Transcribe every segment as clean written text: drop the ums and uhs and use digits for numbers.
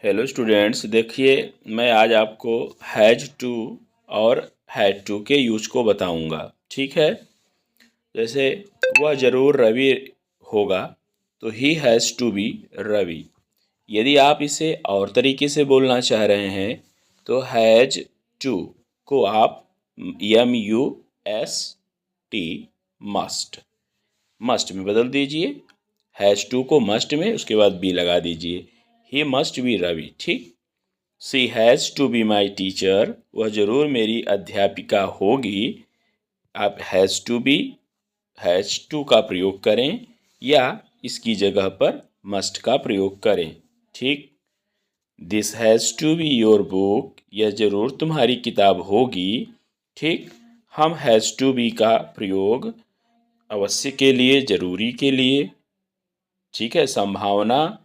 Hello students, देखिए मैं आज आपको हैज टू और हैड टू के यूज को बताऊंगा। ठीक है। जैसे वह ज़रूर रवि होगा तो he has to be Ravi. यदि आप इसे और तरीके से बोलना चाह रहे हैं तो हैज टू को आप MUST मस्ट मस्ट में बदल दीजिए। हैज़ टू को मस्ट में उसके बाद बी लगा दीजिए। He must be Ravi. ठीक। She has to be my teacher, वह ज़रूर मेरी अध्यापिका होगी। आप हैज़ टू का प्रयोग करें या इसकी जगह पर मस्ट का प्रयोग करें। ठीक। This has to be your book, यह ज़रूर तुम्हारी किताब होगी। ठीक। हम हैज़ टू बी का प्रयोग अवश्य के लिए, ज़रूरी के लिए, ठीक है, संभावना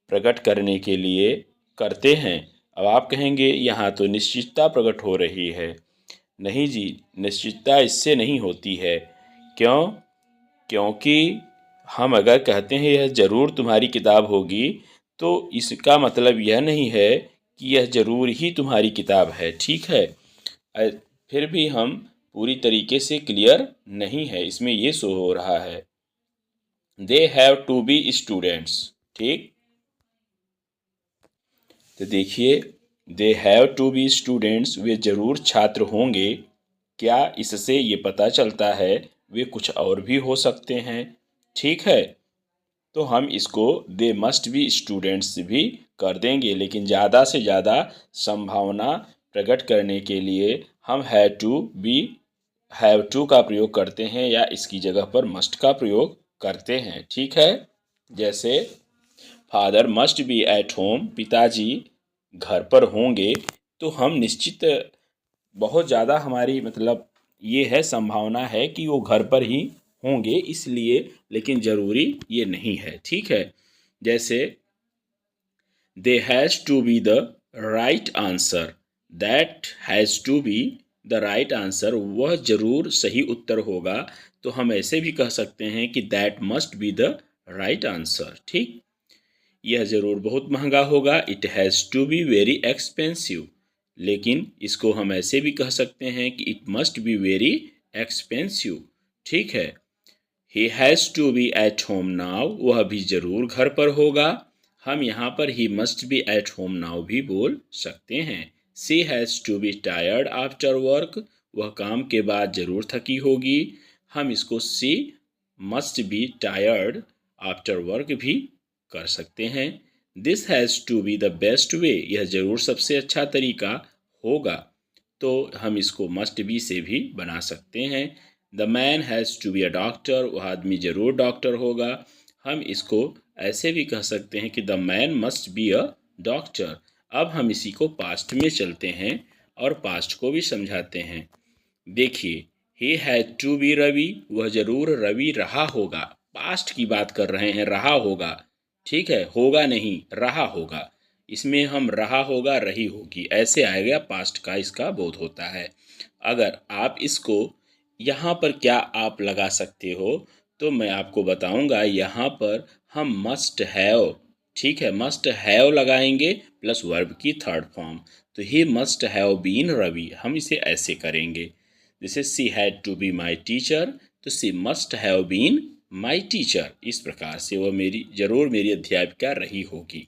प्रकट करने के लिए करते हैं। अब आप कहेंगे यहाँ तो निश्चितता प्रकट हो रही है। नहीं जी, निश्चितता इससे नहीं होती है। क्यों? क्योंकि हम अगर कहते हैं यह ज़रूर तुम्हारी किताब होगी तो इसका मतलब यह नहीं है कि यह ज़रूर ही तुम्हारी किताब है। ठीक है। फिर भी हम पूरी तरीके से क्लियर नहीं है, इसमें ये शो हो रहा है they have to be students. ठीक। तो देखिए, they have to be students, वे ज़रूर छात्र होंगे। क्या इससे ये पता चलता है वे कुछ और भी हो सकते हैं। ठीक है। तो हम इसको दे मस्ट बी स्टूडेंट्स भी कर देंगे, लेकिन ज़्यादा से ज़्यादा संभावना प्रकट करने के लिए हम हैव टू का प्रयोग करते हैं या इसकी जगह पर मस्ट का प्रयोग करते हैं। ठीक है। जैसे father must be at home, पिताजी घर पर होंगे, तो हम निश्चित बहुत ज़्यादा हमारी मतलब ये है संभावना है कि वो घर पर ही होंगे, इसलिए, लेकिन ज़रूरी ये नहीं है। ठीक है। जैसे they has to be the right answer, that has to be the right answer, वह ज़रूर सही उत्तर होगा। तो हम ऐसे भी कह सकते हैं कि that must be the right answer. ठीक। यह ज़रूर बहुत महंगा होगा, it has to be very expensive, लेकिन इसको हम ऐसे भी कह सकते हैं कि it must be very expensive. ठीक है। He has to be at home now, वह भी ज़रूर घर पर होगा। हम यहाँ पर he must be at home now भी बोल सकते हैं। She has to be tired after work, वह काम के बाद ज़रूर थकी होगी। हम इसको she must be tired after work भी कर सकते हैं। This has to be the best way, यह ज़रूर सबसे अच्छा तरीका होगा। तो हम इसको मस्ट बी से भी बना सकते हैं। The man has to be a doctor, वह आदमी ज़रूर डॉक्टर होगा। हम इसको ऐसे भी कह सकते हैं कि the man must be a doctor. अब हम इसी को पास्ट में चलते हैं और पास्ट को भी समझाते हैं। देखिए, he had to be Ravi, वह ज़रूर रवि रहा होगा। पास्ट की बात कर रहे हैं, रहा होगा। ठीक है, होगा नहीं, रहा होगा। इसमें हम रहा होगा, रही होगी, ऐसे आएगा, पास्ट का इसका बोध होता है। अगर आप इसको यहाँ पर क्या आप लगा सकते हो, तो मैं आपको बताऊंगा। यहाँ पर हम मस्ट हैव, ठीक है, मस्ट हैव लगाएंगे प्लस वर्ब की थर्ड फॉर्म। तो he must have been Ravi, हम इसे ऐसे करेंगे। जैसे she had to be my teacher, तो she must have been my teacher. इस प्रकार से वह ज़रूर मेरी अध्यापिका रही होगी।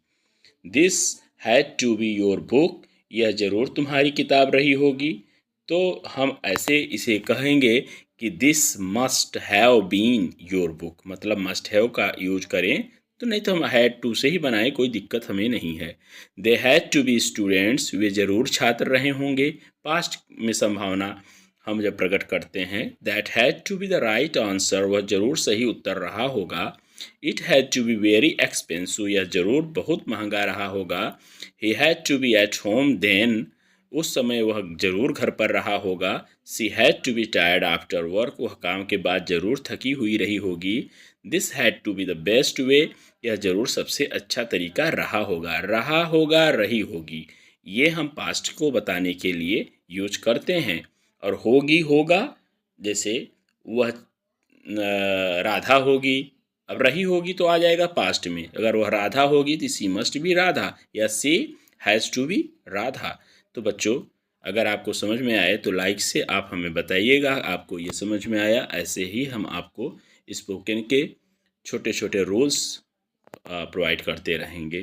This had to be your book, यह ज़रूर तुम्हारी किताब रही होगी। तो हम ऐसे इसे कहेंगे कि this must have been your book, मतलब मस्ट हैव का यूज करें। तो नहीं तो हम हैड टू से ही बनाएं, कोई दिक्कत हमें नहीं है। They had to be students, वे ज़रूर छात्र रहे होंगे। पास्ट में संभावना हम जब प्रकट करते हैं, that had to be the right answer, वह ज़रूर सही उत्तर रहा होगा। It had to be very expensive, यह ज़रूर बहुत महंगा रहा होगा। He had to be at home then, उस समय वह ज़रूर घर पर रहा होगा। She had to be tired after work, वह काम के बाद ज़रूर थकी हुई रही होगी। This had to be the best way, यह ज़रूर सबसे अच्छा तरीका रहा होगा। रहा होगा, रही होगी, ये हम पास्ट को बताने के लिए यूज करते हैं। और होगी, होगा, जैसे वह राधा होगी। अब रही होगी तो आ जाएगा पास्ट में, अगर वह राधा होगी तो सी मस्ट बी राधा या सी हैज़ टू बी राधा। तो बच्चों, अगर आपको समझ में आए तो लाइक से आप हमें बताइएगा आपको ये समझ में आया। ऐसे ही हम आपको स्पोकन के छोटे छोटे रूल्स प्रोवाइड करते रहेंगे।